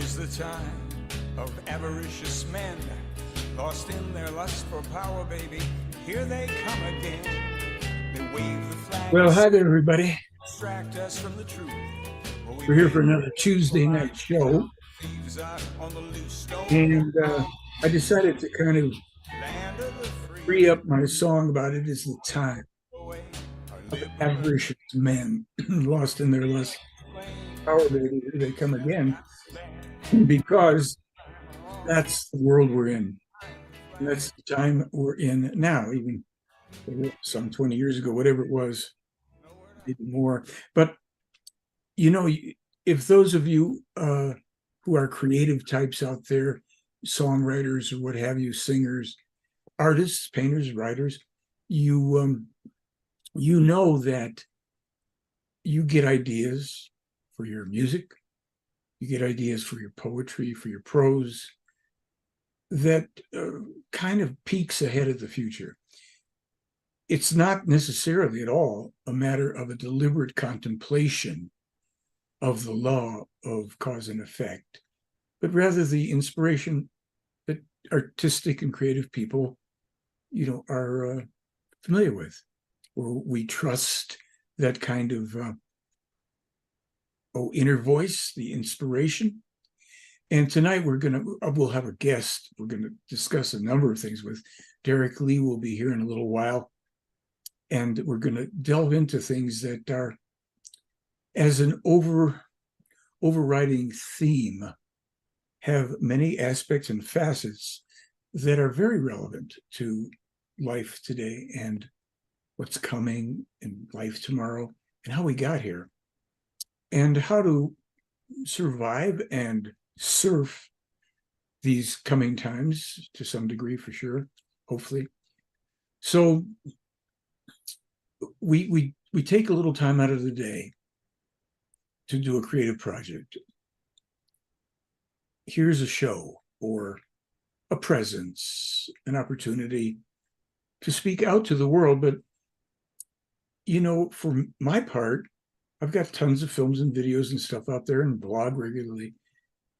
is the time of avaricious men, lost in their lust for power, baby. Here they come again. They wave the flag. Well, hi there, everybody. Distract us from the truth. We're here for another Tuesday night show. Thieves are on the loose. Don't And I decided to kind of land of the free. free up my song about it is the time Away our of avaricious men lost in their lust. Power, baby, here they come again. Because that's the world we're in. And that's the time we're in now, even some 20 years ago, whatever it was, even more. But, you know, if those of you who are creative types out there, songwriters or what have you, singers, artists, painters, writers, you know that you get ideas for your music, you get ideas for your poetry, for your prose, that kind of peeks ahead of the future. It's not necessarily at all a matter of a deliberate contemplation of the law of cause and effect, but rather the inspiration that artistic and creative people, are familiar with, or we trust that kind of inner voice, the inspiration. And tonight we'll have a guest. We're going to discuss a number of things with Derek Lee. Will be here in a little while. And we're going to delve into things that are, as an overriding theme, have many aspects and facets that are very relevant to life today and what's coming in life tomorrow and how we got here and how to survive and surf these coming times to some degree, for sure, hopefully. So we take a little time out of the day to do a creative project. Here's a show or a presence, an opportunity to speak out to the world. But, for my part, I've got tons of films and videos and stuff out there and blog regularly.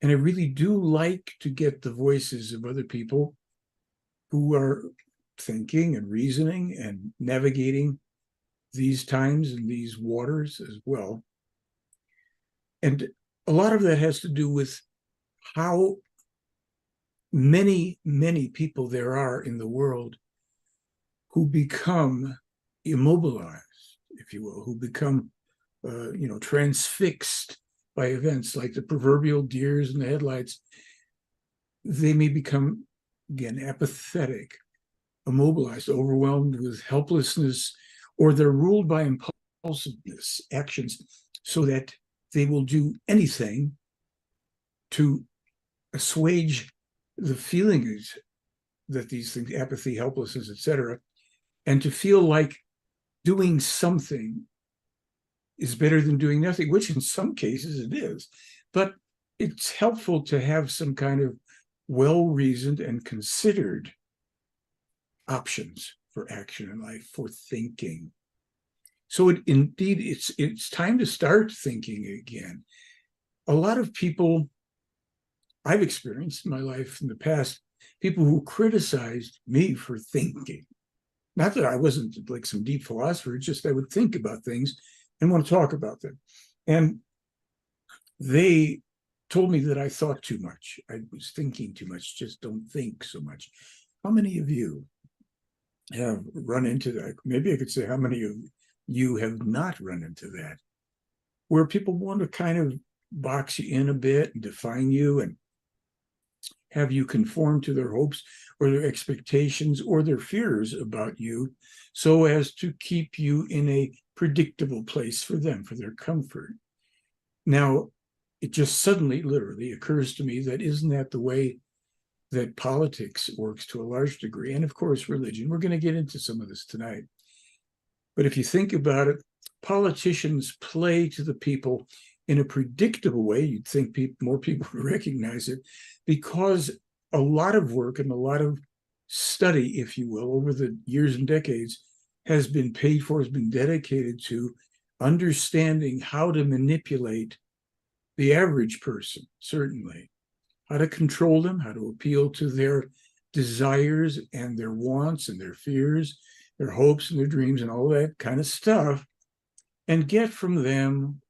And I really do like to get the voices of other people who are thinking and reasoning and navigating these times and these waters as well. And a lot of that has to do with how many, many people there are in the world who become immobilized, if you will, who become, transfixed by events like the proverbial deers in the headlights. They may become, again, apathetic, immobilized, overwhelmed with helplessness, or they're ruled by impulsiveness, actions, so that they will do anything to assuage the feelings that these things, apathy, helplessness, etc., and to feel like doing something is better than doing nothing, which in some cases it is. But it's helpful to have some kind of well-reasoned and considered options for action in life, for thinking. So it's time to start thinking again. A lot of people I've experienced in my life in the past, people who criticized me for thinking. Not that I wasn't like some deep philosopher, just I would think about things and want to talk about them. And they told me that I thought too much. I was thinking too much, just don't think so much. How many of you have run into that? Maybe I could say how many of you have not run into that, where people want to kind of box you in a bit and define you and have you conform to their hopes or their expectations or their fears about you, so as to keep you in a predictable place for them, for their comfort. Now, it just suddenly, literally, occurs to me that isn't that the way that politics works to a large degree, and of course religion. We're going to get into some of this tonight. But if you think about it, politicians play to the people in a predictable way. You'd think more people would recognize it, because a lot of work and a lot of study, if you will, over the years and decades has been paid for, has been dedicated to understanding how to manipulate the average person, certainly, how to control them, how to appeal to their desires and their wants and their fears, their hopes and their dreams and all that kind of stuff, and get from them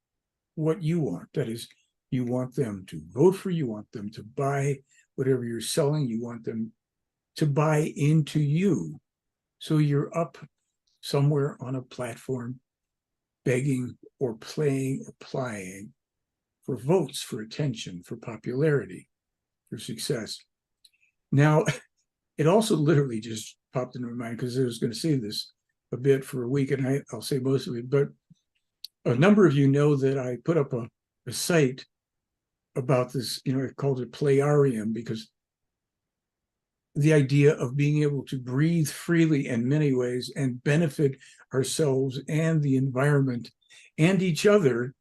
what you want. That is, you want them to vote for you, want them to buy whatever you're selling, you want them to buy into you. So you're up somewhere on a platform begging or playing or plying for votes, for attention, for popularity, for success. Now, it also literally just popped into my mind because I was going to say this a bit for a week, and I'll say most of it, but a number of you know that I put up a site about this, I called it Playarium, because the idea of being able to breathe freely in many ways and benefit ourselves and the environment and each other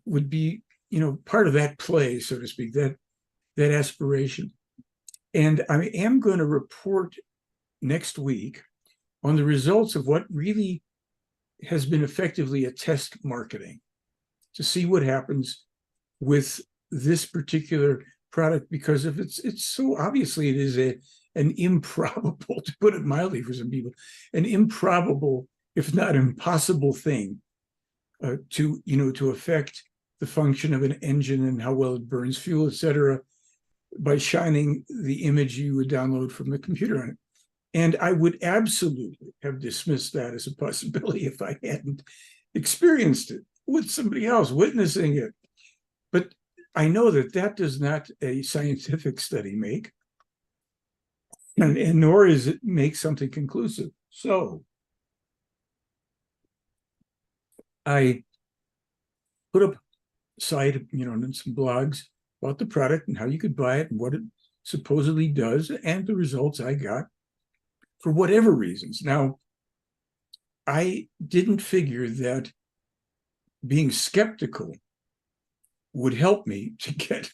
would be, part of that play, so to speak, that aspiration. And I am going to report next week on the results of what really has been effectively a test marketing to see what happens with this particular product, because if it's so obviously it is an improbable, to put it mildly for some people, an improbable, if not impossible thing to affect the function of an engine and how well it burns fuel, etc., by shining the image you would download from the computer on it. And I would absolutely have dismissed that as a possibility if I hadn't experienced it with somebody else, witnessing it. But I know that does not a scientific study make, and nor is it make something conclusive. So I put up a site, and some blogs about the product and how you could buy it and what it supposedly does, and the results I got for whatever reasons. Now, I didn't figure that being skeptical would help me to get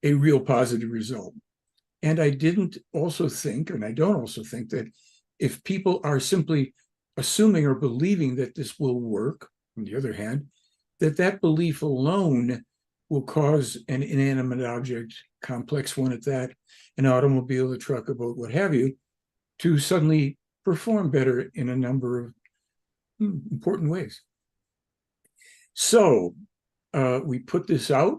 a real positive result. And I didn't also think, and I don't also think, that if people are simply assuming or believing that this will work, on the other hand, that belief alone will cause an inanimate object, complex one at that, an automobile, a truck, a boat, what have you, to suddenly perform better in a number of important ways. So we put this out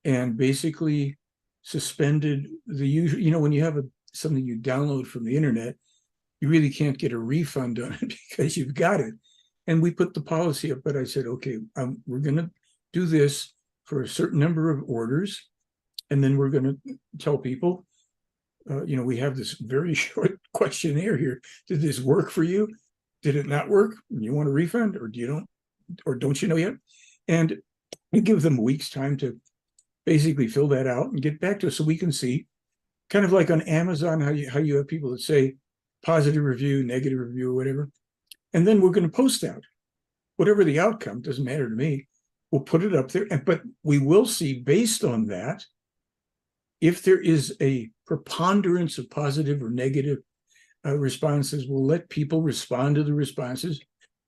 and basically suspended the usual, when you have something you download from the internet, you really can't get a refund on it because you've got it. And we put the policy up, but I said, okay, we're going to do this for a certain number of orders. And then we're going to tell people, we have this very short questionnaire here. Did this work for you? Did it not work? You want a refund, or don't you know yet? And we give them a week's time to basically fill that out and get back to us so we can see, kind of like on Amazon, how you have people that say positive review, negative review, or whatever. And then we're going to post out whatever the outcome, doesn't matter to me. We'll put it up there, but we will see based on that if there is a preponderance of positive or negative responses. We'll let people respond to the responses,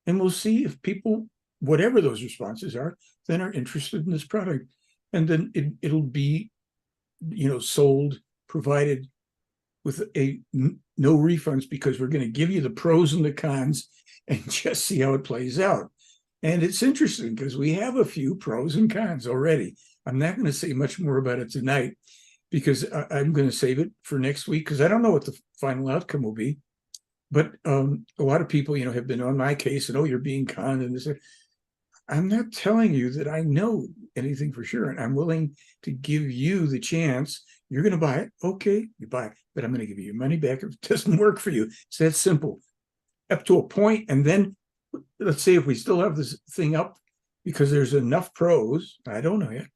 and we'll see if people, whatever those responses are, then are interested in this product. And then it'll be, sold, provided with no refunds, because we're going to give you the pros and the cons and just see how it plays out. And it's interesting because we have a few pros and cons already. I'm not going to say much more about it tonight because I'm going to save it for next week, because I don't know what the final outcome will be. But a lot of people, have been on my case and, you're being conned and this. I'm not telling you that I know anything for sure, and I'm willing to give you the chance. You're going to buy it. Okay, you buy it, but I'm going to give you your money back if it doesn't work for you. It's that simple, up to a point. And then let's say if we still have this thing up because there's enough pros, I don't know yet,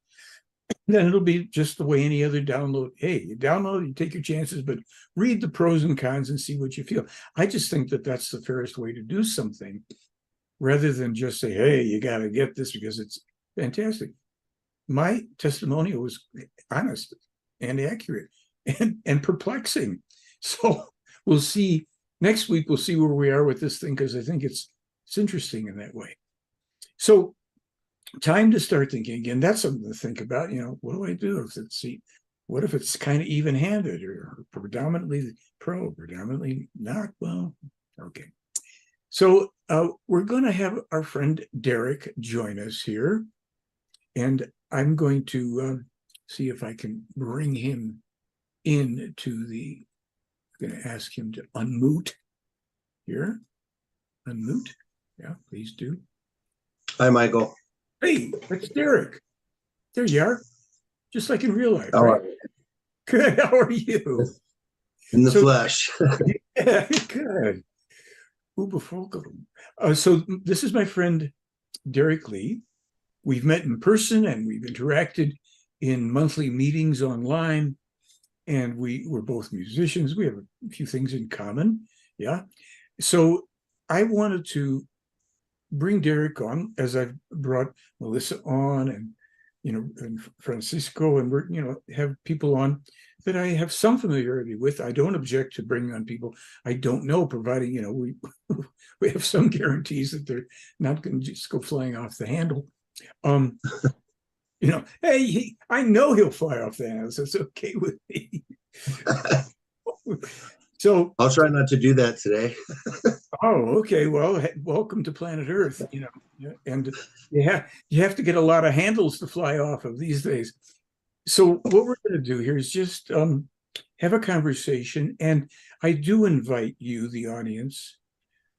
then it'll be just the way any other download. Hey, you download, you take your chances, but read the pros and cons and see what you feel. I just think that that's the fairest way to do something, rather than just say, hey, you got to get this because it's fantastic. My testimonial was honest and accurate and perplexing. So we'll see next week. We'll see where we are with this thing, because I think it's interesting in that way. So time to start thinking again. That's something to think about. What do I do? Let's see. what if it's kind of even-handed or predominantly pro, predominantly not? Well, okay. So we're going to have our friend Derek join us here, and I'm going to see if I can bring him into the. I'm going to ask him to unmute here. Unmute. Yeah, please do. Hi, Michael. Hey, that's Derek. There you are. Just like in real life, All right? right. Good. How are you? In the So, flesh. yeah, good. Overpopulation. So this is my friend Derek Lee. We've met in person and we've interacted in monthly meetings online. And we're both musicians. We have a few things in common. Yeah. So I wanted to bring Derek on, as I've brought Melissa on, and and Francisco, and we're have people on that I have some familiarity with. I don't object to bringing on people I don't know, providing we we have some guarantees that they're not going to just go flying off the handle. Hey, I know he'll fly off the handle, so it's okay with me. So I'll try not to do that today. oh, okay. Well, welcome to planet Earth. And you have to get a lot of handles to fly off of these days. So what we're going to do here is just have a conversation, and I do invite you, the audience,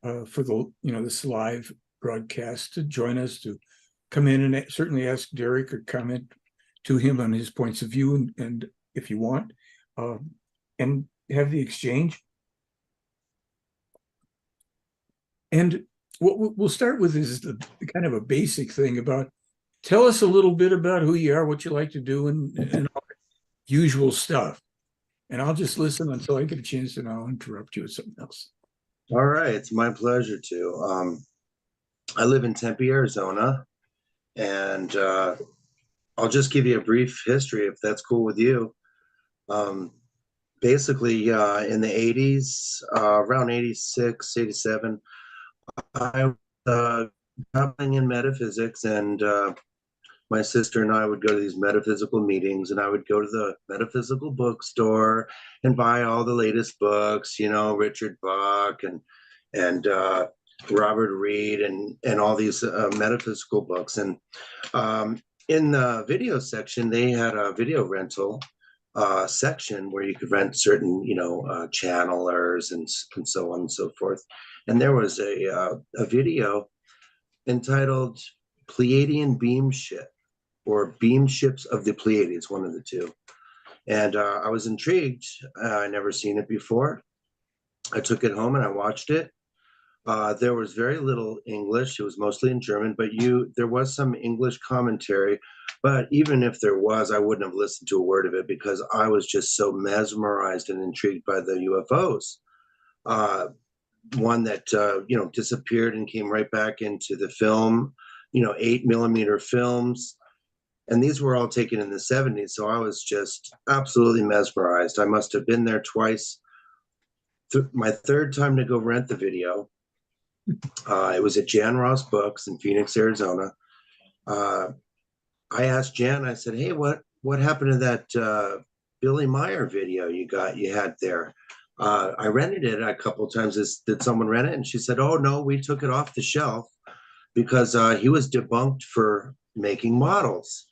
for this live broadcast, to join us, to come in and certainly ask Derek or comment to him on his points of view, and if you want, and have the exchange. And what we'll start with is the kind of a basic thing about, tell us a little bit about who you are, what you like to do, and all the usual stuff. And I'll just listen until I get a chance, and I'll interrupt you with something else. All right. It's my pleasure to. I live in Tempe, Arizona, and I'll just give you a brief history if that's cool with you. Basically, in the 80s, around 86, 87, I was dabbling in metaphysics, and my sister and I would go to these metaphysical meetings, and I would go to the metaphysical bookstore and buy all the latest books, Richard Bach and Robert Reed and all these metaphysical books. And in the video section, they had a video rental section where you could rent certain, channelers and so on and so forth. And there was a video entitled Pleiadian Beam Ship, or Beam Ships of the Pleiades, one of the two. And I was intrigued. I never seen it before. I took it home and I watched it. There was very little English. It was mostly in German, but there was some English commentary. But even if there was, I wouldn't have listened to a word of it because I was just so mesmerized and intrigued by the UFOs. One that disappeared and came right back into the film, 8mm films. And these were all taken in the 70s. So I was just absolutely mesmerized. I must have been there twice. My third time to go rent the video, it was at Jan Ross Books in Phoenix, Arizona. I asked Jan, I said, hey, what happened to that Billy Meyer video you had there? I rented it a couple of times. Did someone rent it? And she said, oh, no, we took it off the shelf because he was debunked for making models.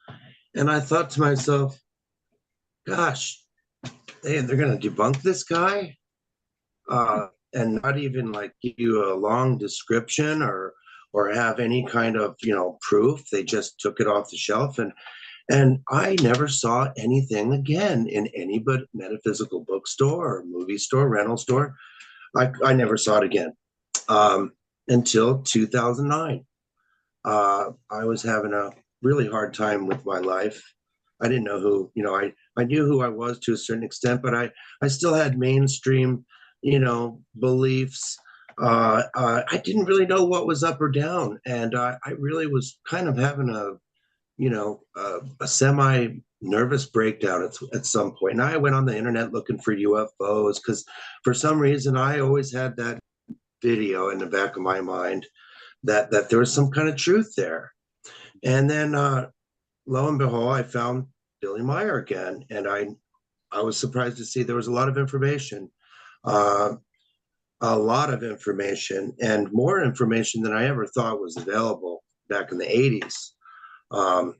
And I thought to myself, gosh, they're going to debunk this guy and not even give you a long description or have any kind of proof. They just took it off the shelf, and I never saw anything again in any but metaphysical bookstore or movie store, rental store. I never saw it again until 2009. I was having a really hard time with my life. I didn't know who, I knew who I was to a certain extent, but I still had mainstream, beliefs. I didn't really know what was up or down. And I really was kind of having a semi nervous breakdown at some point. And I went on the internet looking for UFOs because for some reason I always had that video in the back of my mind that there was some kind of truth there. And then lo and behold, I found Billy Meyer again, and I was surprised to see there was a lot of information, uh, a lot of information, and more information than I ever thought was available back in the 80s. Um,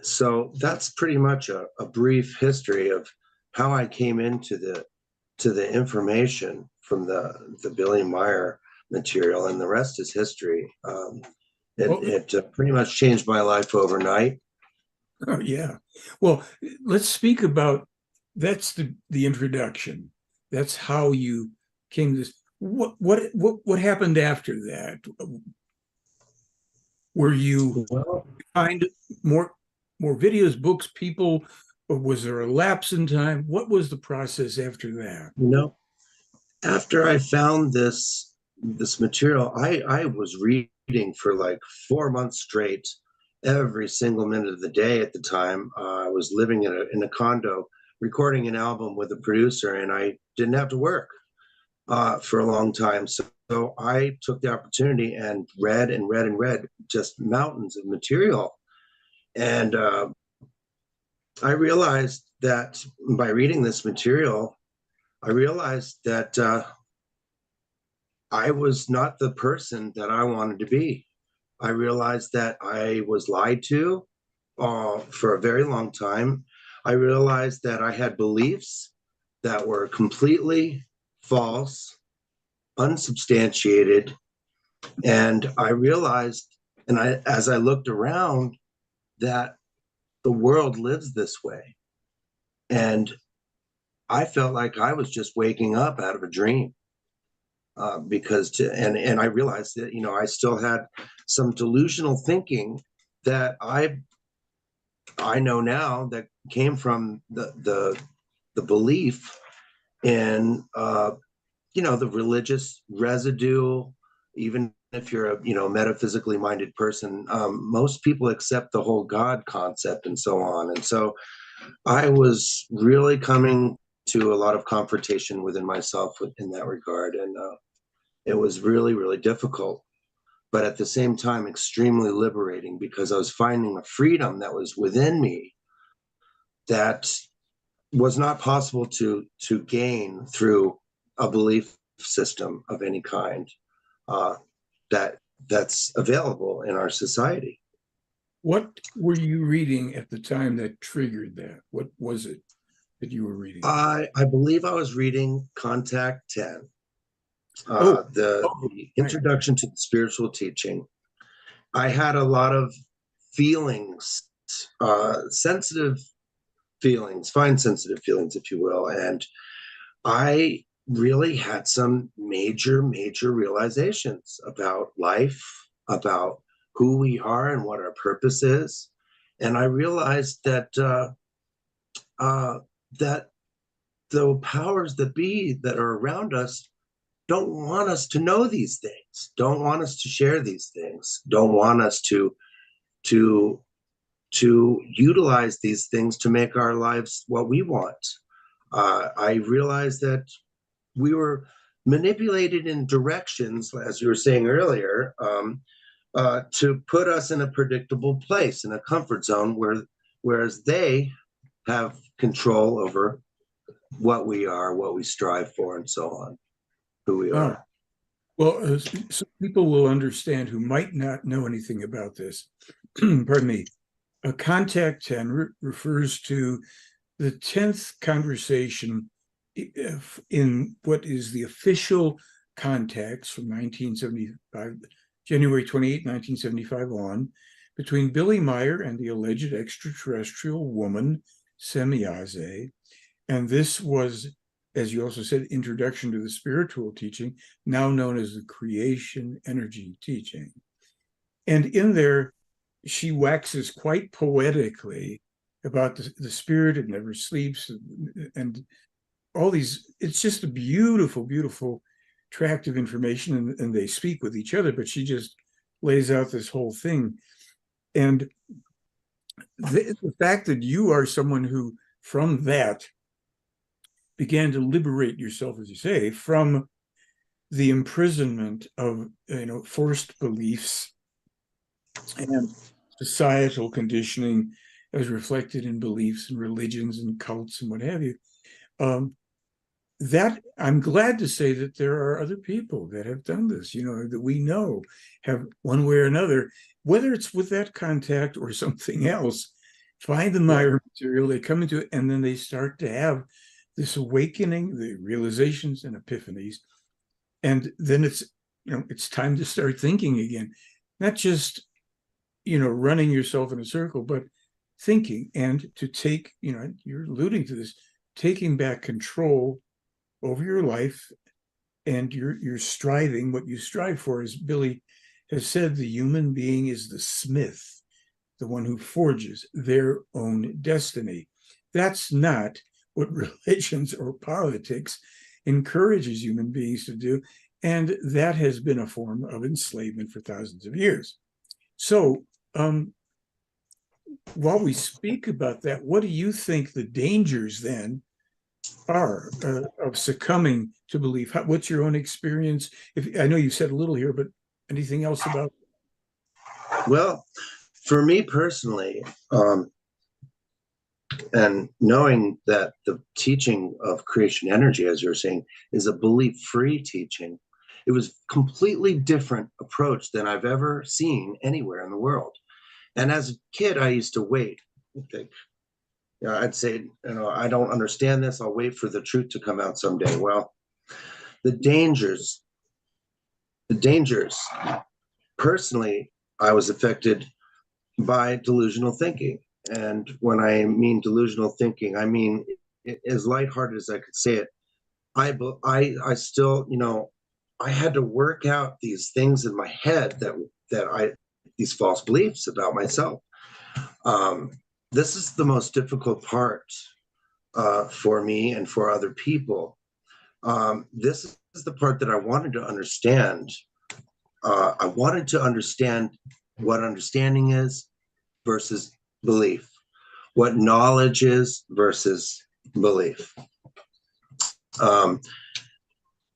so that's pretty much a brief history of how I came into the information from the Billy Meyer material, and the rest is history. Well, It pretty much changed my life overnight. oh, yeah. Well, let's speak about that's the introduction. That's how you came to this. What happened after that? Were you Well, find more videos, books, people, or was there a lapse in time? What was the process after that? you know, after I found this material, I was reading for like 4 months straight, every single minute of the day. At the time, I was living in a condo, recording an album with a producer, and I didn't have to work for a long time. So I took the opportunity and read and read and read just mountains of material. And I realized that by reading this material, I realized that I was not the person that I wanted to be. I realized that I was lied to for a very long time. I realized that I had beliefs that were completely false, unsubstantiated, and I realized, as I looked around, that the world lives this way, and I felt like I was just waking up out of a dream. And I realized that I still had some delusional thinking that I know now that came from the belief in the religious residue. Even if you're a metaphysically minded person, most people accept the whole God concept and so on. And so I was really coming to a lot of confrontation within myself in that regard, and it was really, really difficult, but at the same time extremely liberating, because I was finding a freedom that was within me that was not possible to gain through a belief system of any kind, uh, that's available in our society. What were you reading at the time that triggered that? What was it that you were reading? I believe I was reading Contact 10, Oh, the right. introduction to the spiritual teaching. I had a lot of feelings, sensitive feelings, fine sensitive feelings, if you will. And I really had some major, major realizations about life, about who we are and what our purpose is. And I realized that the powers that be that are around us don't want us to know these things, don't want us to share these things, don't want us to to utilize these things to make our lives what we want. I realized that we were manipulated in directions, as you were saying earlier, to put us in a predictable place, in a comfort zone, whereas they have control over what we are, what we strive for, and so on, who we Oh, are. well, so people will understand who might not know anything about this. Pardon me. A contact 10 refers to the 10th conversation in what is the official contacts from 1975, January 28, 1975 on, between Billy Meyer and the alleged extraterrestrial woman, Semyaze. And this was, as you also said, introduction to the spiritual teaching, now known as the creation energy teaching. And in there, she waxes quite poetically about the spirit. It never sleeps, and all these. It's just a beautiful, beautiful tract of information, and they speak with each other, but she just lays out this whole thing. And the fact that you are someone who, from that, began to liberate yourself, as you say, from the imprisonment of forced beliefs and societal conditioning as reflected in beliefs and religions and cults and what have you. That I'm glad to say that there are other people that have done this, that we know have one way or another, whether it's with that contact or something else, find the Meyer material, they come into it, and then they start to have this awakening, the realizations and epiphanies. And then it's time to start thinking again, not just, running yourself in a circle, but thinking, and to take, you're alluding to this, taking back control over your life, and you're striving. What you strive for, as Billy has said, the human being is the smith, the one who forges their own destiny. That's not what religions or politics encourages human beings to do, and that has been a form of enslavement for thousands of years. So while we speak about that, what do you think the dangers then are of succumbing to belief? What's your own experience? I know you said a little here, but anything else about? Well, for me personally, and knowing that the teaching of creation energy, as you're saying, is a belief-free teaching, it was completely different approach than I've ever seen anywhere in the world. And as a kid, I used to wait. Okay. I'd say, I don't understand this. I'll wait for the truth to come out someday. Well, the dangers. Personally, I was affected by delusional thinking. And when I mean delusional thinking, I mean, as lighthearted as I could say it, I still, I had to work out these things in my head these false beliefs about myself. This is the most difficult part for me and for other people. This is the part that I wanted to understand. I wanted to understand what understanding is versus belief, what knowledge is versus belief.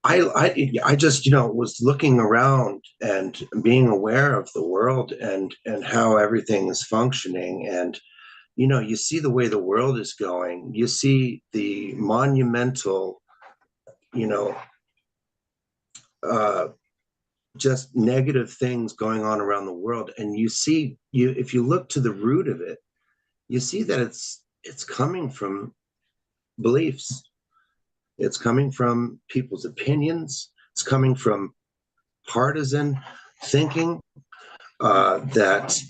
I just, was looking around and being aware of the world and how everything is functioning. And, you see the way the world is going. You see the monumental, just negative things going on around the world. And if you look to the root of it, you see that it's coming from beliefs. It's coming from people's opinions. It's coming from partisan thinking that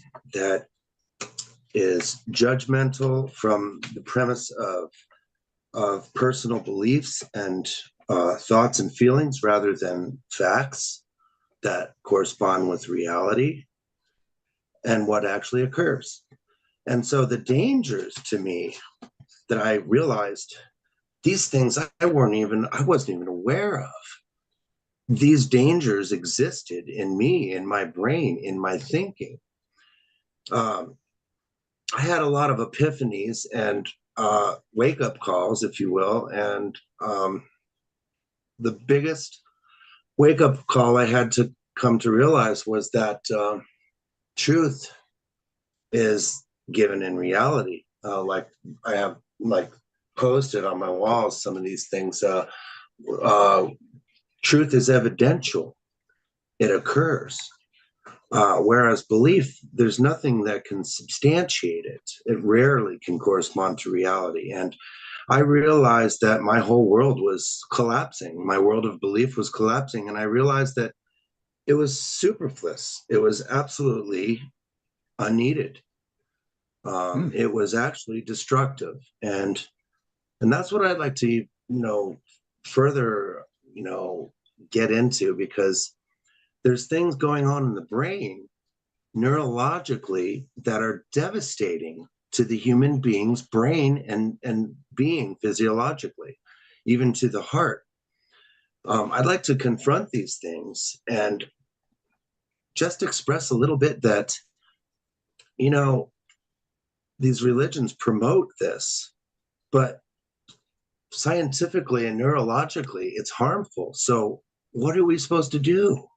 is judgmental from the premise of personal beliefs and thoughts and feelings rather than facts that correspond with reality and what actually occurs. And so the dangers to me that I realized, these things I wasn't even aware of. These dangers existed in me, in my brain, in my thinking. I had a lot of epiphanies and wake-up calls, if you will. And the biggest wake-up call I had to come to realize was that truth is given in reality. Like I have posted on my walls some of these things. Truth is evidential. It occurs. Whereas belief, there's nothing that can substantiate it. It rarely can correspond to reality. And I realized that my whole world was collapsing. My world of belief was collapsing. And I realized that it was superfluous. It was absolutely unneeded. It was actually destructive. And that's what I'd like to, further, get into, because there's things going on in the brain neurologically that are devastating to the human being's brain and being physiologically, even to the heart. I'd like to confront these things and just express a little bit that, these religions promote this, but scientifically and neurologically, it's harmful. So what are we supposed to do?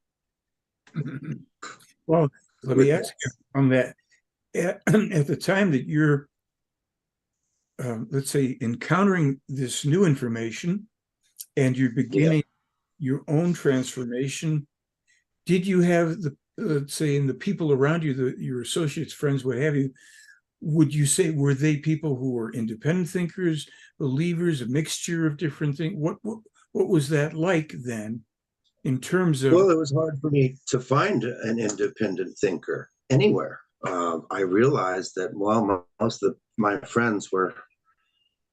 Well, let me ask you on that. At the time that you're let's say, encountering this new information and you're beginning your own transformation, did you have the, let's say, in the people around you, your associates, friends, what have you, would you say, were they people who were independent thinkers, believers, a mixture of different things? What was that like then in terms of? Well, it was hard for me to find an independent thinker anywhere. I realized that, well, most of my friends were,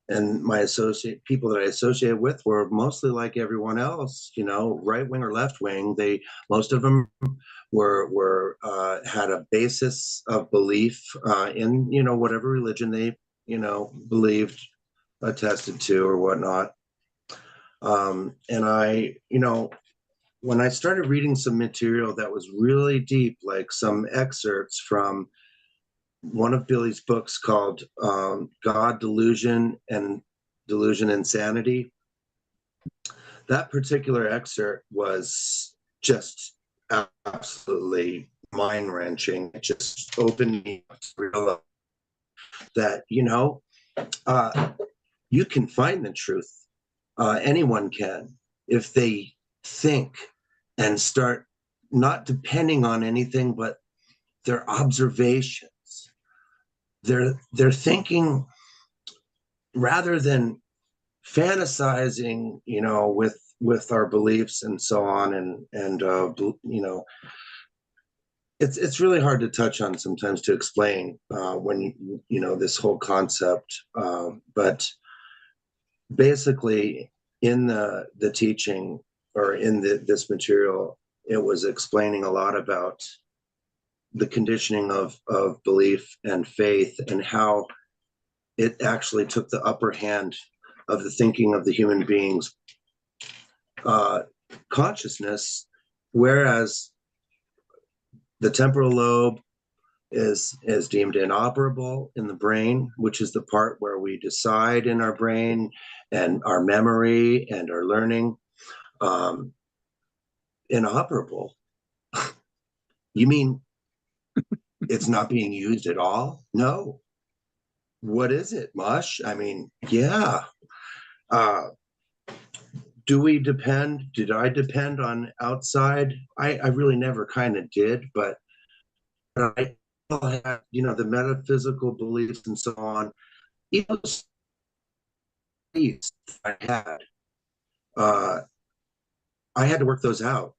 and my people that I associated with were mostly like everyone else, right wing or left wing. Most of them were had a basis of belief in whatever religion they believed, attested to, or whatnot. And when I started reading some material that was really deep, like some excerpts from one of Billy's books called God, Delusion, and Delusion Insanity, that particular excerpt was just absolutely mind-wrenching. It just opened me up to realize that, you can find the truth. Anyone can, if they think and start not depending on anything but their observations. They're thinking rather than fantasizing, with our beliefs and so on, and it's really hard to touch on sometimes, to explain when this whole concept. But basically, in the teaching, or in this material, it was explaining a lot about the conditioning of belief and faith, and how it actually took the upper hand of the thinking of the human being's consciousness, whereas the temporal lobe is deemed inoperable in the brain, which is the part where we decide in our brain, and our memory and our learning. Inoperable? You mean it's not being used at all? No. What is it, mush? I mean, yeah. Did I depend on outside? I really never kind of did, but I had, the metaphysical beliefs and so on. Even those beliefs I had to work those out.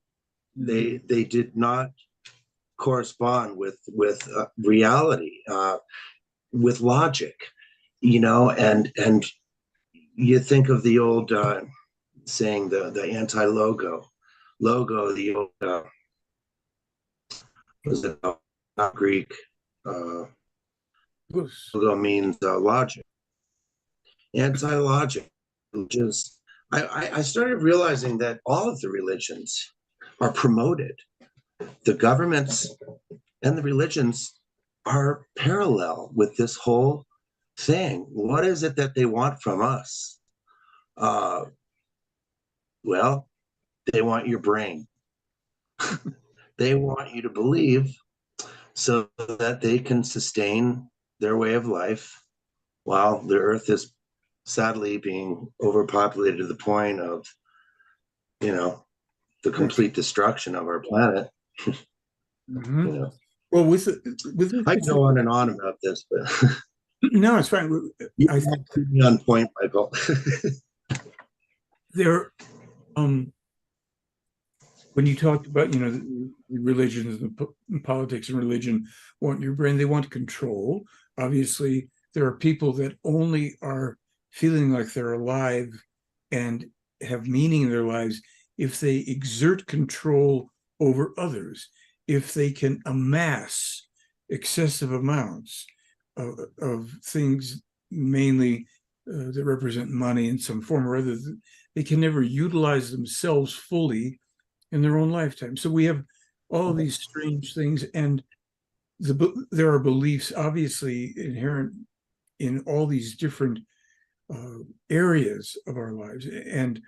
They did not correspond with reality, with logic, and you think of the old saying, the anti-logo, the old was it not Greek? Logo means logic. Anti-logic. Just I started realizing that all of the religions are promoted. The governments and the religions are parallel with this whole thing. What is it that they want from us? Well, they want your brain. They want you to believe so that they can sustain their way of life while the earth is sadly being overpopulated to the point of, the complete destruction of our planet. Mm-hmm. Well, with I can go on and on about this, but no, it's fine. I think on point, Michael. There, when you talked about, the religions, the politics and religion want your brain, they want control. Obviously, there are people that only are feeling like they're alive and have meaning in their lives if they exert control over others, if they can amass excessive amounts of things, mainly that represent money in some form or other. They can never utilize themselves fully in their own lifetime. So we have all of these strange things, and there are beliefs obviously inherent in all these different areas of our lives. And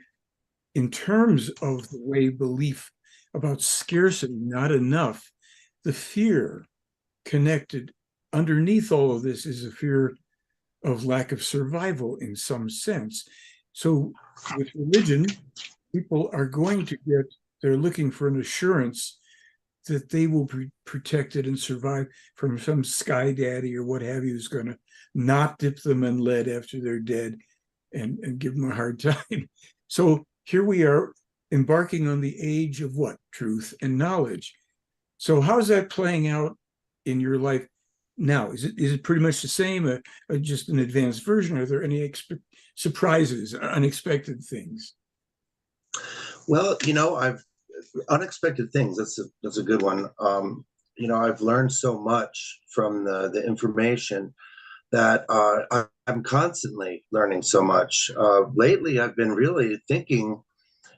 in terms of the way belief about scarcity, not enough, the fear connected underneath all of this is a fear of lack of survival in some sense. So with religion, people are going to they're looking for an assurance that they will be protected and survive from some sky daddy or what have you who's going to not dip them in lead after they're dead and give them a hard time. So here we are embarking on the age of what? Truth and knowledge. So how's that playing out in your life now? Is it pretty much the same, just an advanced version? Are there any surprises, unexpected things? Well, unexpected things. That's a good one. I've learned so much from the information that I'm constantly learning so much. Lately, I've been really thinking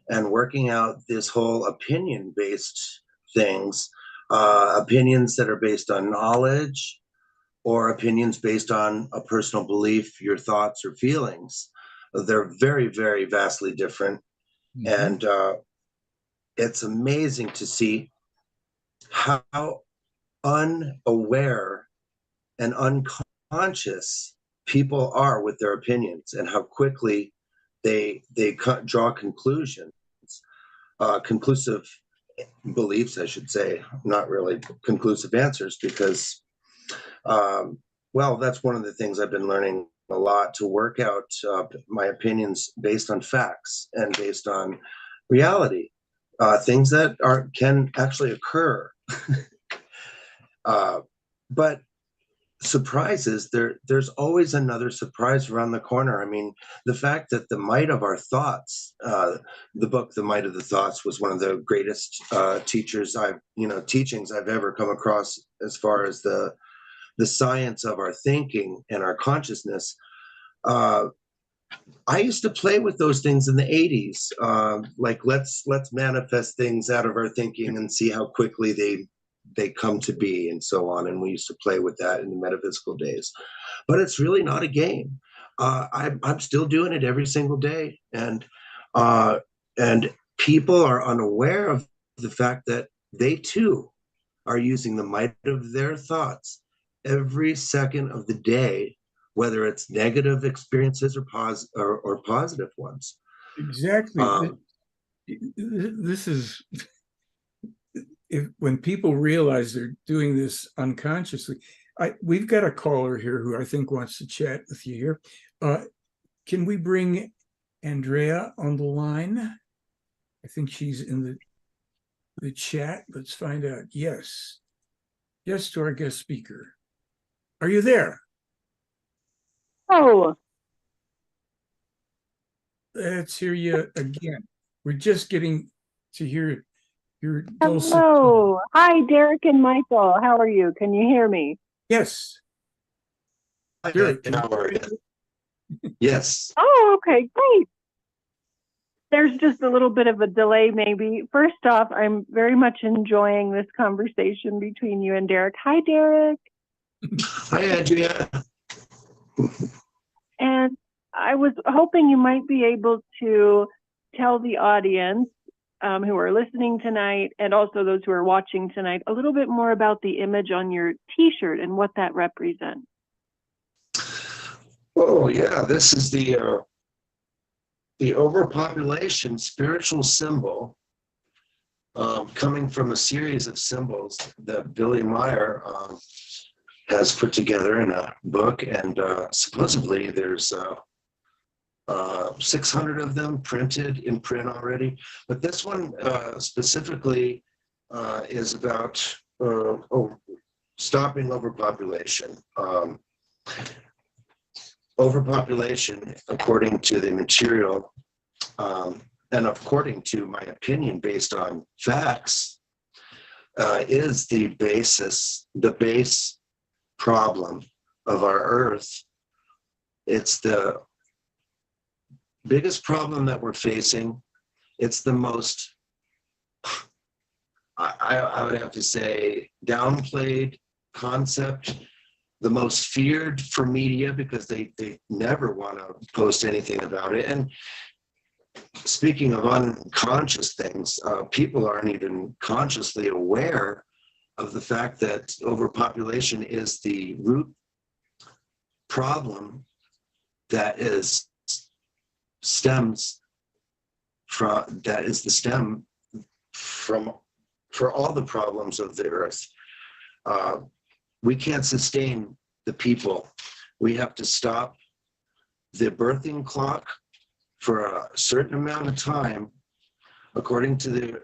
and working out this whole opinion-based things, opinions that are based on knowledge or opinions based on a personal belief, your thoughts or feelings. They're very, very vastly different. Mm-hmm. And it's amazing to see how unaware and unconscious people are with their opinions and how quickly they draw conclusions, conclusive beliefs, I should say, not really conclusive answers, because, that's one of the things I've been learning a lot, to work out my opinions based on facts and based on reality, things that can actually occur. But surprises, there's always another surprise around the corner. I mean, the fact that the might of our thoughts, the book The Might of the Thoughts was one of the greatest teachings I've ever come across as far as the science of our thinking and our consciousness. I used to play with those things in the 80s, like let's manifest things out of our thinking and see how quickly they come to be and so on. And we used to play with that in the metaphysical days. But it's really not a game. I'm still doing it every single day. And people are unaware of the fact that they too are using the might of their thoughts every second of the day, whether it's negative experiences or positive ones. Exactly. This is... when people realize they're doing this unconsciously. We've got a caller here who I think wants to chat with you here. Can we bring Andrea on the line? I think she's in the chat. Let's find out. Yes to our guest speaker. Are you there? Oh, let's hear you again. We're just getting to hear your dulcet. Hello. Hi, Derek and Michael. How are you? Can you hear me? Yes. Hi, Derek. How are you? Yes. Oh, okay, great. There's just a little bit of a delay, maybe. First off, I'm very much enjoying this conversation between you and Derek. Hi, Derek. Hi, Andrea. And I was hoping you might be able to tell the audience who are listening tonight, and also those who are watching tonight, a little bit more about the image on your T-shirt and what that represents. Oh yeah, this is the overpopulation spiritual symbol, coming from a series of symbols that Billy Meyer has put together in a book, and supposedly there's 600 of them printed in print already. But this one specifically is about stopping overpopulation. Overpopulation, according to the material, and according to my opinion based on facts, is the base problem of our Earth. It's the biggest problem that we're facing. It's the most, I would have to say, downplayed concept, the most feared for media, because they never want to post anything about it. And speaking of unconscious things, people aren't even consciously aware of the fact that overpopulation is the root problem that is stems from, that is the stem from, for all the problems of the earth. We can't sustain the people. We have to stop the birthing clock for a certain amount of time. According to the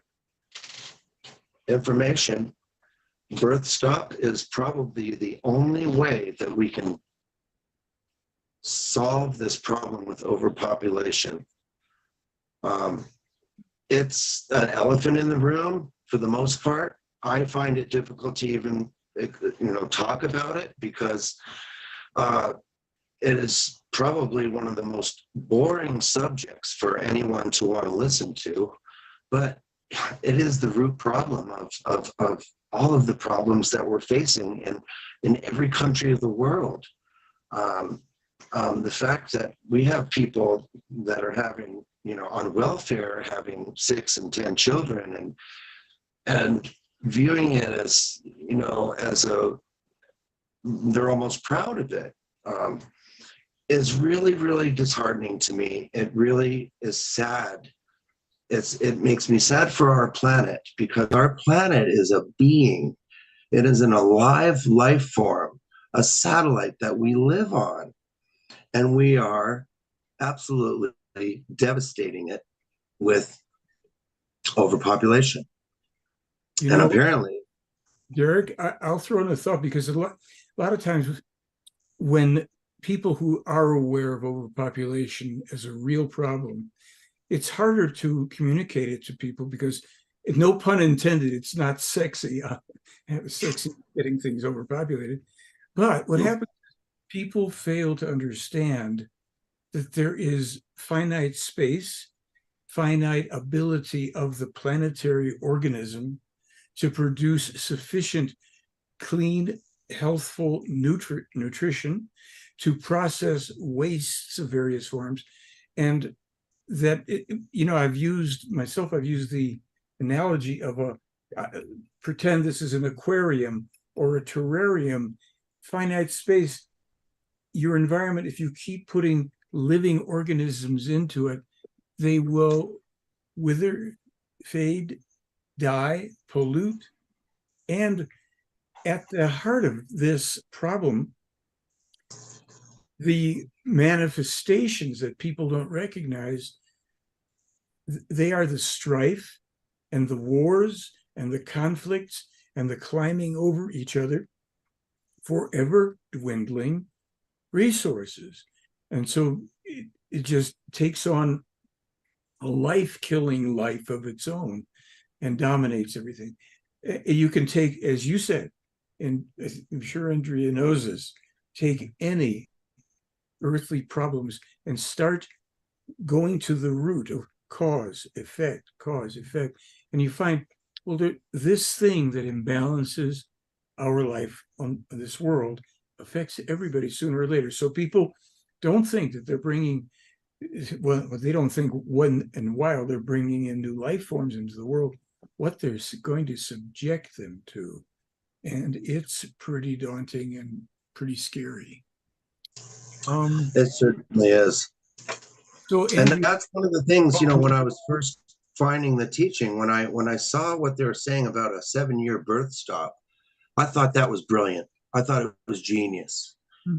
information, birth stop is probably the only way that we can solve this problem with overpopulation. It's an elephant in the room for the most part. I find it difficult to even, talk about it, because it is probably one of the most boring subjects for anyone to want to listen to, but it is the root problem of all of the problems that we're facing in every country of the world. The fact that we have people that are having, on welfare, having 6 and 10 children, and viewing it as, they're almost proud of it, is really, really disheartening to me. It really is sad. It makes me sad for our planet, because our planet is a being. It is an alive life form, a satellite that we live on, and we are absolutely devastating it with overpopulation. And apparently, Derek, I'll throw in a thought, because a lot of times when people who are aware of overpopulation as a real problem, it's harder to communicate it to people, because, no pun intended, it's not sexy. Sexy getting things overpopulated. But what happens is people fail to understand that there is finite space, finite ability of the planetary organism to produce sufficient clean, healthful nutrition, to process wastes of various forms. And that, I've used the analogy of pretend this is an aquarium or a terrarium, finite space. Your environment, if you keep putting living organisms into it, they will wither, fade, die, pollute. And at the heart of this problem, the manifestations that people don't recognize, they are the strife and the wars and the conflicts and the climbing over each other for ever dwindling resources. And so it just takes on a life-killing life of its own and dominates everything. You can take, as you said, and I'm sure Andrea knows this, take any earthly problems and start going to the root of cause, effect, and you find, well, this thing that imbalances our life on this world affects everybody sooner or later. So people don't think that they're bringing, well, they don't think when and while they're bringing in new life forms into the world, what they're going to subject them to. And it's pretty daunting and pretty scary. it certainly is. So, And that's one of the things, when I was first finding the teaching, when I saw what they were saying about a 7-year birth stop, I thought that was brilliant. I thought it was genius.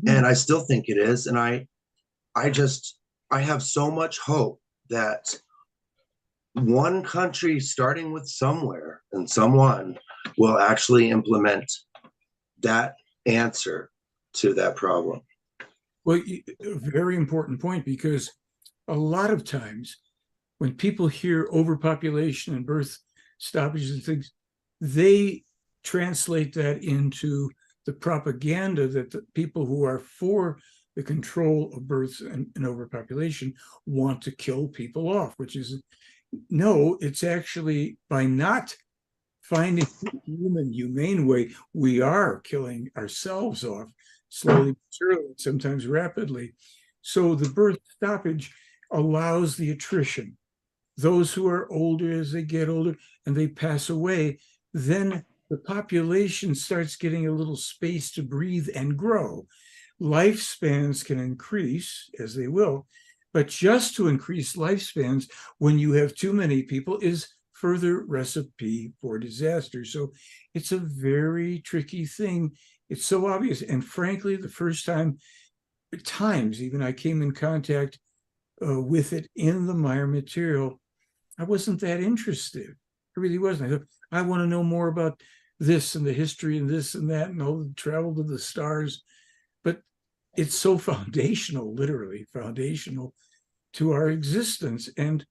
And I still think it is. And I have so much hope that one country, starting with somewhere and someone, will actually implement that answer to that problem. Well, a very important point, because a lot of times when people hear overpopulation and birth stoppages and things, they translate that into the propaganda that the people who are for the control of births and overpopulation want to kill people off, which is, no, it's actually by not finding the humane way, we are killing ourselves off slowly, surely, sometimes rapidly. So the birth stoppage allows the attrition. Those who are older, as they get older and they pass away, then the population starts getting a little space to breathe and grow. lifespans can increase, as they will, but just to increase lifespans when you have too many people is further recipe for disaster. So it's a very tricky thing. It's so obvious. And frankly, the first times even I came in contact with it in the Meyer material, I wasn't that interested. I really wasn't. I thought, I want to know more about this and the history and this and that and all the travel to the stars. But it's so foundational, literally foundational to our existence. And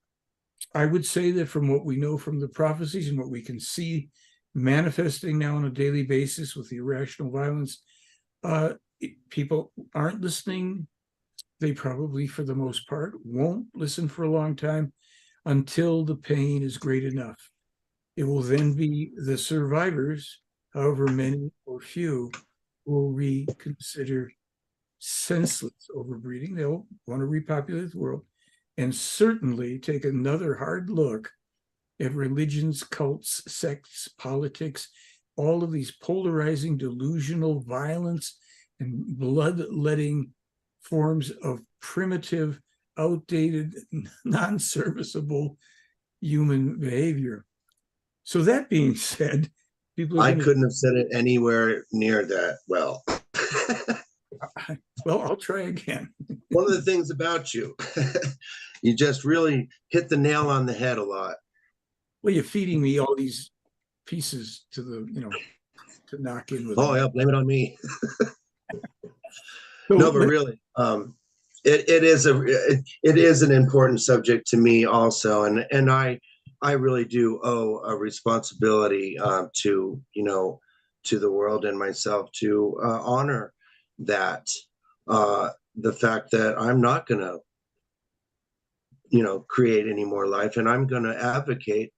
I would say that from what we know from the prophecies and what we can see manifesting now on a daily basis with the irrational violence, people aren't listening. They probably, for the most part, won't listen for a long time until the pain is great enough. It will then be the survivors, however many or few, will reconsider senseless overbreeding. They'll want to repopulate the world and certainly take another hard look at religions, cults, sects, politics, all of these polarizing, delusional violence and bloodletting forms of primitive, outdated, non-serviceable human behavior. So that being said, people are couldn't have said it anywhere near that well. Well, I'll try again. One of the things about you, you just really hit the nail on the head a lot. Well, you're feeding me all these pieces to to knock in with. Oh, yeah, blame it on me. So, No, but really, it is an important subject to me also, and I really do owe a responsibility to the world and myself to honor that, the fact that I'm not going to create any more life, and I'm going to advocate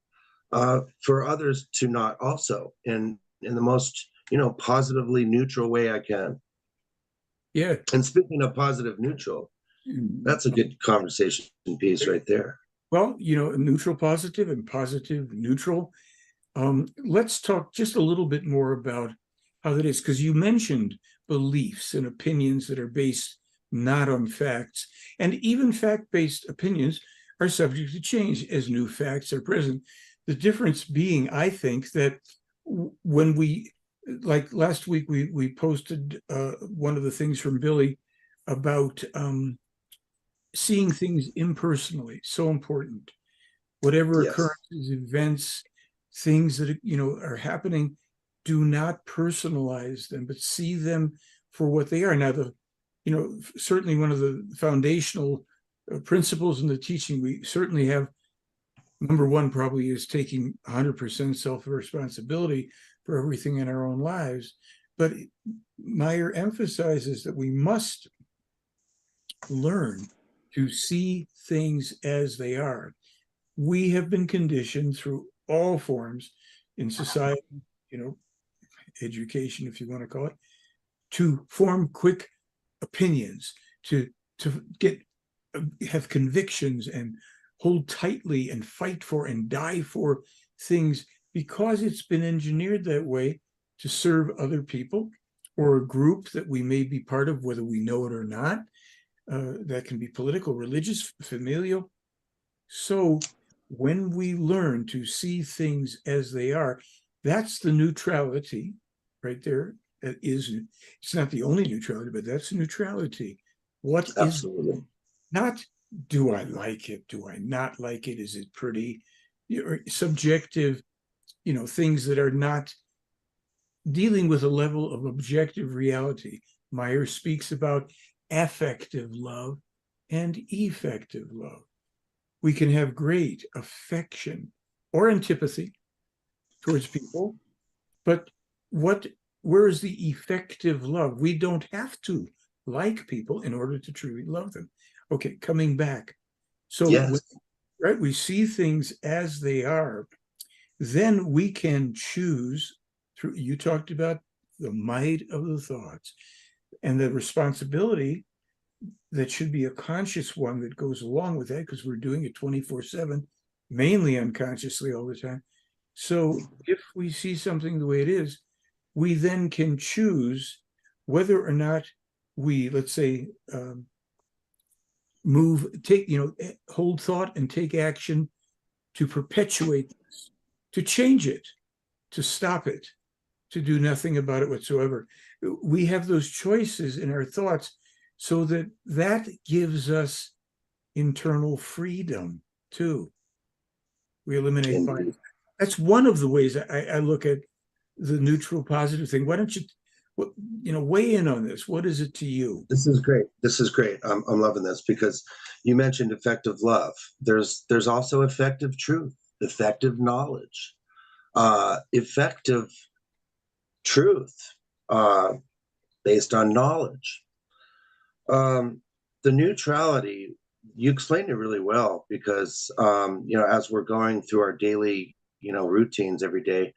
for others to not also, in the most positively neutral way I can. yeah. And speaking of positive neutral, that's a good conversation piece right there. Well, neutral positive and positive neutral. Let's talk just a little bit more about how that is, because you mentioned beliefs and opinions that are based not on facts, and even fact-based opinions are subject to change as new facts are present. The difference being, I think, that when we, like last week, we posted one of the things from Billy about seeing things impersonally, so important. Whatever Yes. occurrences, events, things that are happening, do not personalize them, but see them for what they are. Now, certainly one of the foundational principles in the teaching we certainly have, number one probably is taking 100% self-responsibility for everything in our own lives. But Meyer emphasizes that we must learn to see things as they are. We have been conditioned through all forms in society, education, if you want to call it, to form quick opinions, to have convictions and hold tightly and fight for and die for things, because it's been engineered that way to serve other people or a group that we may be part of, whether we know it or not. That can be political, religious, familial. So when we learn to see things as they are, that's the neutrality right there. That is, it's not the only neutrality, but that's neutrality. What Absolutely. is not, do I like it? Do I not like it? Is it pretty? Subjective, things that are not dealing with a level of objective reality. Meyer speaks about affective love and effective love. We can have great affection or antipathy towards people, but where is the effective love? We don't have to like people in order to truly love them. Okay, coming back. So, yes. Right, we see things as they are. Then we can choose through, you talked about the might of the thoughts and the responsibility that should be a conscious one that goes along with that, because we're doing it 24/7, mainly unconsciously all the time. So if we see something the way it is, we then can choose whether or not we, let's say, hold thought and take action to perpetuate this, to change it, to stop it, to do nothing about it whatsoever. We have those choices in our thoughts, so that gives us internal freedom too. We eliminate bias. That's one of the ways I look at the neutral positive thing. Why don't you weigh in on this? What is it to you? This is great. This is great. I'm loving this, because you mentioned effective love. There's also effective truth, effective knowledge, effective truth based on knowledge. The neutrality, you explained it really well, because as we're going through our daily routines every day,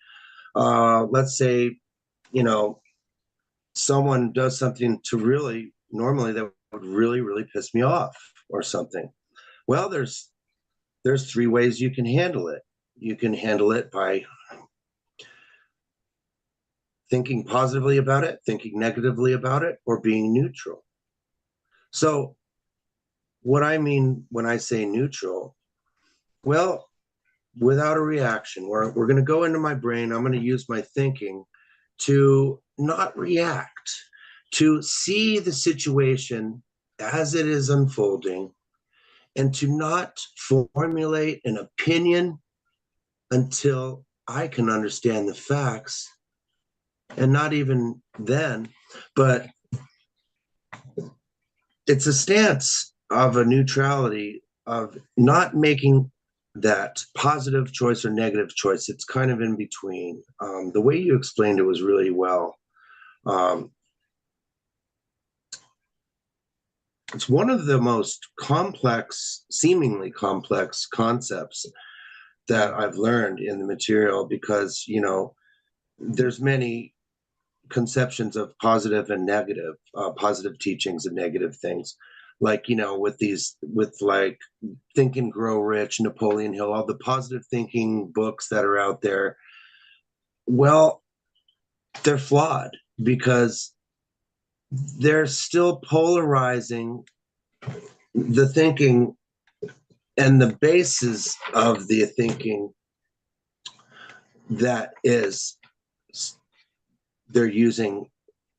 let's say someone does something normally that would really piss me off or something. Well, there's 3 ways you can handle it. You can handle it by thinking positively about it, thinking negatively about it, or being neutral. So what I mean when I say neutral, well, without a reaction, we're going to go into my brain. I'm going to use my thinking to not react, to see the situation as it is unfolding, and to not formulate an opinion until I can understand the facts. And not even then, but it's a stance of a neutrality, of not making that positive choice or negative choice. It's kind of in between. The way you explained it was really well. It's one of the most seemingly complex concepts that I've learned in the material, because, there's many conceptions of positive and negative, positive teachings and negative things. Like, with like Think and Grow Rich, Napoleon Hill, all the positive thinking books that are out there. Well, they're flawed, because they're still polarizing the thinking, and the basis of the thinking that is, they're using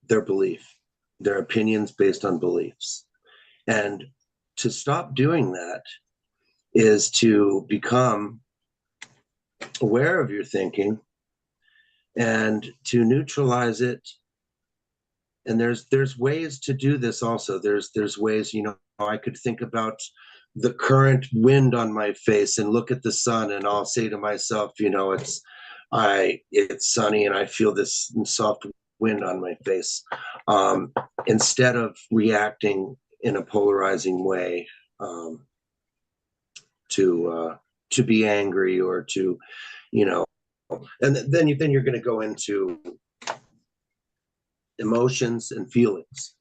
their belief, their opinions based on beliefs. And to stop doing that is to become aware of your thinking and to neutralize it. And there's ways to do this also. There's ways, I could think about the current wind on my face and look at the sun, and I'll say to myself, it's sunny and I feel this soft wind on my face, instead of reacting in a polarizing way, to be angry, or to, and then you're going to go into emotions and feelings.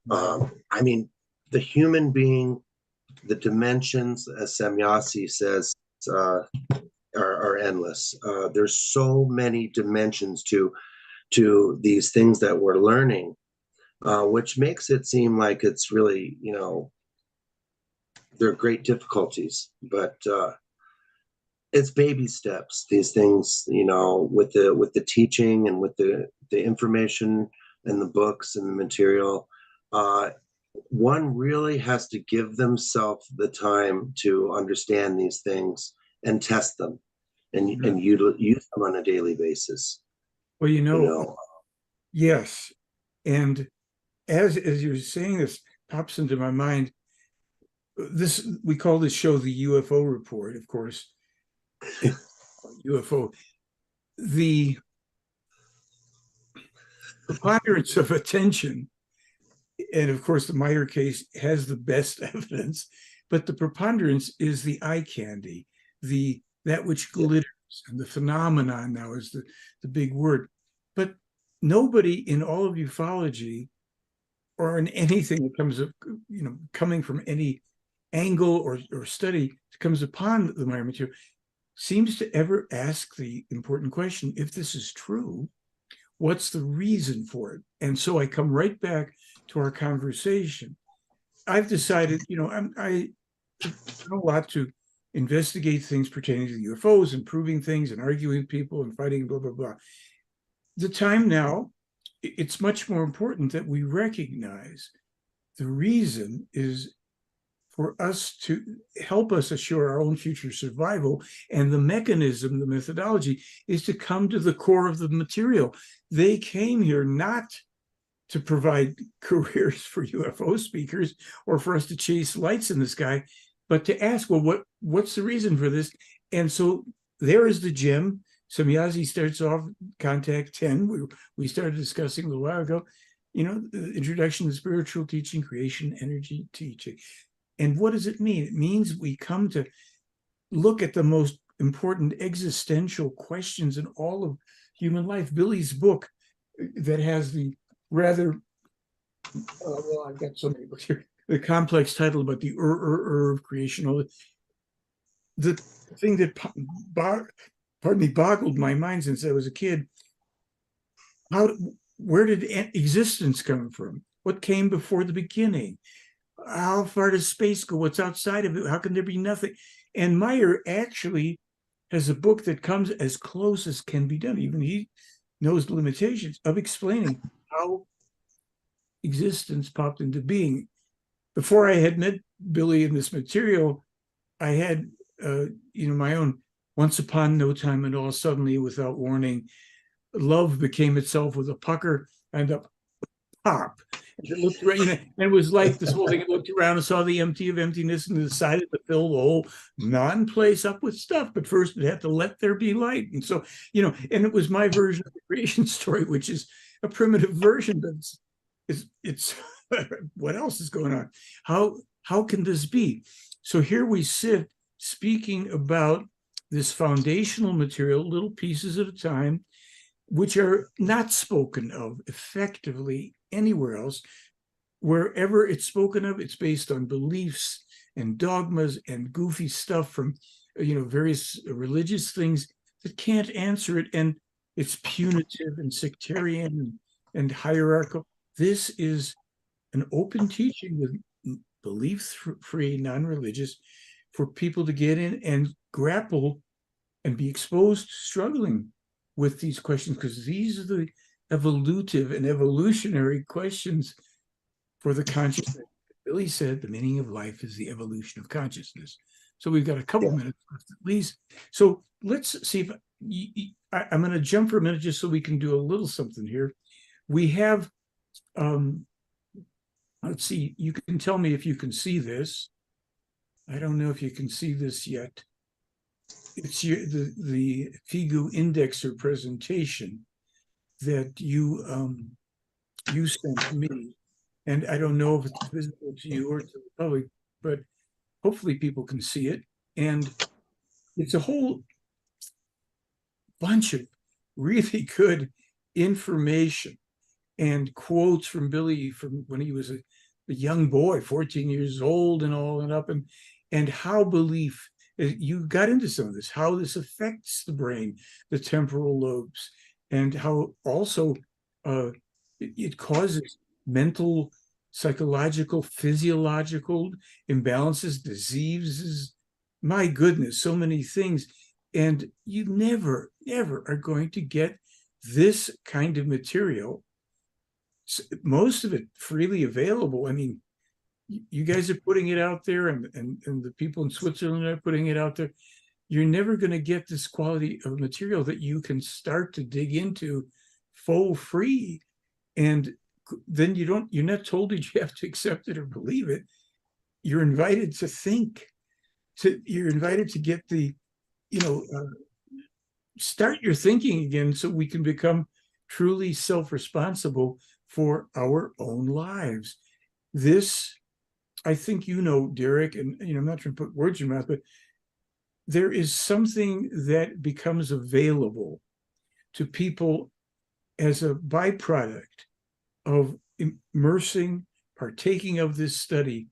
The human being, the dimensions, as Samyasi says, are endless. There's so many dimensions to these things that we're learning, which makes it seem like it's really, there are great difficulties, but it's baby steps. These things, with the teaching and with the information and the books and the material, one really has to give themselves the time to understand these things and test them, and use them on a daily basis. Well, yes. And as you're saying this, pops into my mind, we call this show the UFO Report, of course. UFO. The preponderance of attention, and of course the Meyer case has the best evidence, but the preponderance is the eye candy, that which glitters, and the phenomenon now is the big word. But nobody in all of ufology, or in anything that comes up, coming from any angle or study that comes upon the Meyer material, seems to ever ask the important question: if this is true, what's the reason for it? And so I come right back to our conversation. I've decided, I know a lot to investigate things pertaining to UFOs and proving things and arguing people and fighting, blah, blah, blah. The time now, it's much more important that we recognize the reason is for us to help us assure our own future survival. And the mechanism, the methodology, is to come to the core of the material. They came here not to provide careers for UFO speakers or for us to chase lights in the sky, but to ask, well, what's the reason for this? And so there is the gem. Semyazi starts off contact 10. We started discussing a little while ago, the introduction to spiritual teaching, creation, energy teaching. And what does it mean? It means we come to look at the most important existential questions in all of human life. Billy's book that has the rather, I've got so many books here, the complex title about the of creation. The thing that boggled my mind since I was a kid, where did existence come from? What came before the beginning? How far does space go? What's outside of it? How can there be nothing? And Meyer actually has a book that comes as close as can be done. Even he knows the limitations of explaining how existence popped into being. Before I had met Billy in this material, I had, my own once upon no time at all, suddenly without warning, love became itself with a pucker and a pop. And it looked around, and it was like this whole thing. It looked around and saw the empty of emptiness and decided to fill the whole non-place up with stuff. But first, it had to let there be light. And so, and it was my version of the creation story, which is a primitive version, but it's what else is going on? How can this be? So here we sit speaking about this foundational material, little pieces at a time, which are not spoken of effectively anywhere else. Wherever it's spoken of, it's based on beliefs and dogmas and goofy stuff from, various religious things that can't answer it. And it's punitive and sectarian and hierarchical. This is an open teaching with belief-free, non-religious, for people to get in and grapple and be exposed to struggling with these questions, because these are the evolutive and evolutionary questions for the consciousness. Billy said the meaning of life is the evolution of consciousness. So we've got a couple minutes left at least. So let's see if I'm going to jump for a minute just so we can do a little something here. We have, let's see, you can tell me if you can see this. I don't know if you can see this yet. It's the FIGU indexer presentation that you sent to me, and I don't know if it's visible to you or to the public, but hopefully people can see it. And it's a whole bunch of really good information and quotes from Billy from when he was a young boy, 14 years old, and all and up, and how belief. You got into some of this, how this affects the brain, the temporal lobes, and how also it causes mental, psychological, physiological imbalances, diseases. My goodness, so many things. And you never, ever are going to get this kind of material, most of it freely available. I mean, you guys are putting it out there, and the people in Switzerland are putting it out there. You're never going to get this quality of material that you can start to dig into for free. And then you're not told that you have to accept it or believe it. You're invited to think. You're invited to get the, start your thinking again so we can become truly self-responsible for our own lives. This, I think Derek, and I'm not trying to put words in your mouth, but there is something that becomes available to people as a byproduct of immersing, partaking of this study,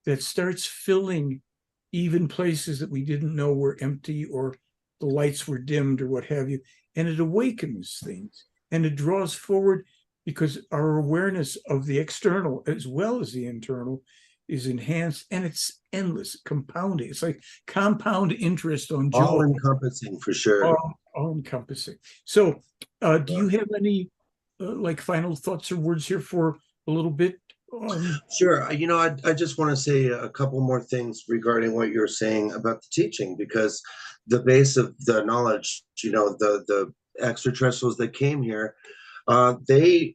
that starts filling even places that we didn't know were empty or the lights were dimmed or what have you. And it awakens things, and it draws forward because our awareness of the external as well as the internal is enhanced, and it's endless, compounding. It's like compound interest on joy. All encompassing for sure. All encompassing. So do you have any like final thoughts or words here for a little bit? Sure. I just want to say a couple more things regarding what you're saying about the teaching, because the base of the knowledge, the extraterrestrials that came here, they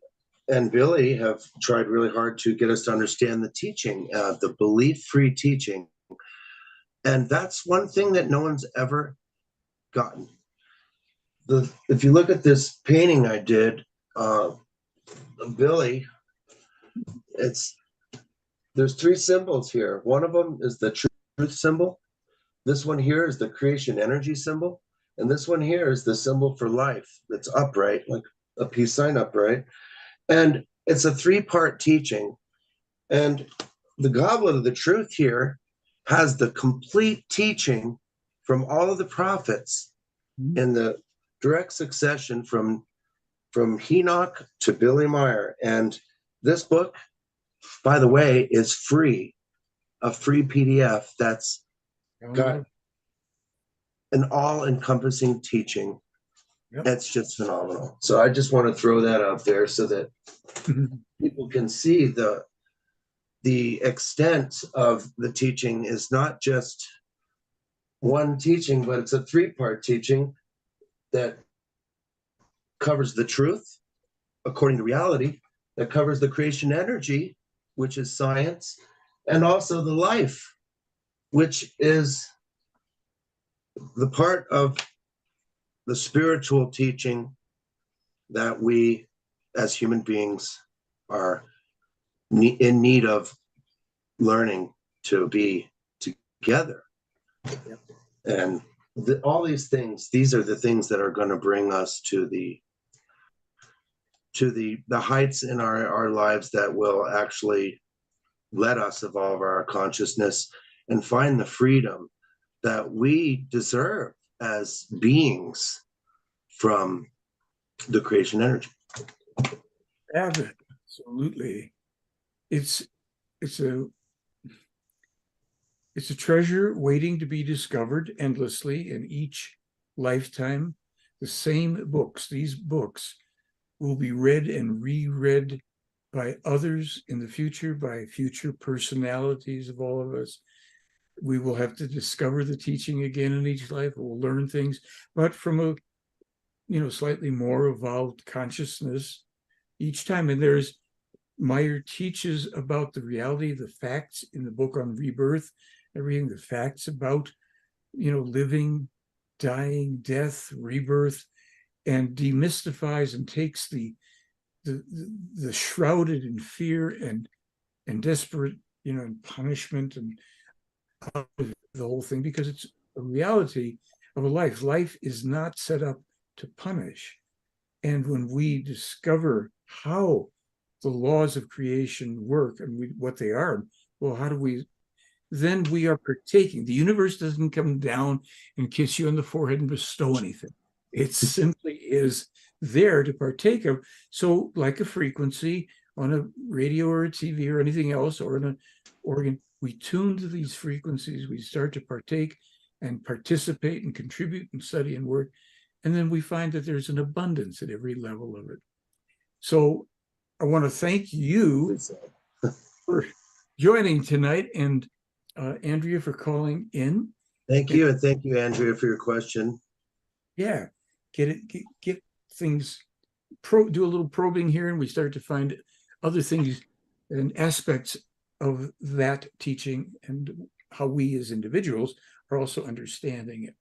and Billy have tried really hard to get us to understand the teaching, the belief-free teaching. And that's one thing that no one's ever gotten. If you look at this painting I did, Billy, there's three symbols here. One of them is the truth symbol. This one here is the creation energy symbol. And this one here is the symbol for life that's upright, like a peace sign upright. And it's a three-part teaching. And the goblet of the truth here has the complete teaching from all of the prophets in the direct succession from Enoch to Billy Meyer. And this book, by the way, is free, a free PDF that's got an all-encompassing teaching. Yep. That's just phenomenal. So I just want to throw that out there so that people can see the extent of the teaching is not just one teaching, but it's a three-part teaching that covers the truth according to reality, that covers the creation energy, which is science, and also the life, which is the part of the spiritual teaching that we as human beings are in need of learning to be together. Yep. And all these things, these are the things that are going to bring us to the heights in our lives that will actually let us evolve our consciousness and find the freedom that we deserve as beings from the creation energy. Absolutely. It's a treasure waiting to be discovered endlessly in each lifetime. The same books, these books, will be read and reread by others in the future, by future personalities of all of us. We will have to discover the teaching again in each life. We'll learn things, but from a slightly more evolved consciousness each time. And Meyer teaches about the reality, the facts in the book on rebirth, everything, the facts about, living, dying, death, rebirth, and demystifies and takes the shrouded in fear and desperate, and punishment and the whole thing, because it's a reality of a life. Life is not set up to punish. And when we discover how the laws of creation work and what they are, well, then we are partaking. The universe doesn't come down and kiss you on the forehead and bestow anything. It simply is there to partake of. So like a frequency on a radio or a TV or anything else, or in an organ, we tune to these frequencies, we start to partake and participate and contribute and study and work. And then we find that there's an abundance at every level of it. So I want to thank you for joining tonight, and Andrea for calling in. Thank you. And thank you, Andrea, for your question. Yeah, get things, do a little probing here, and we start to find other things and aspects of that teaching and how we as individuals are also understanding it.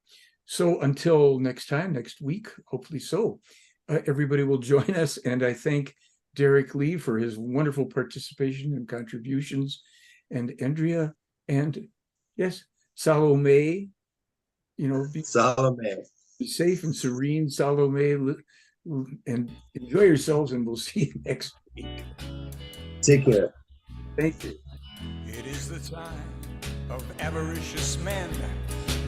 So until next time, next week, hopefully so, everybody will join us. And I thank Derek Lee for his wonderful participation and contributions, and Andrea, and yes, Salome, Salome. Be safe and serene, Salome, and enjoy yourselves, and we'll see you next week. Take care. Thank you. It is the time of avaricious men,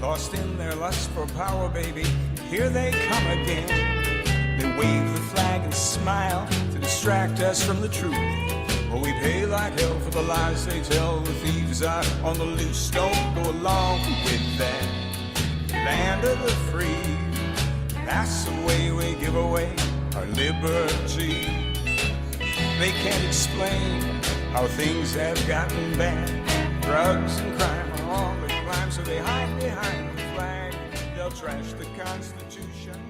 lost in their lust for power, baby. Here they come again. They wave the flag and smile to distract us from the truth. But we pay like hell for the lies they tell. The thieves are on the loose. Don't go along with that. Land of the free. That's the way we give away our liberty. They can't explain how things have gotten bad. Drugs and crime are on the climb, so they hide behind the flag. They'll trash the Constitution.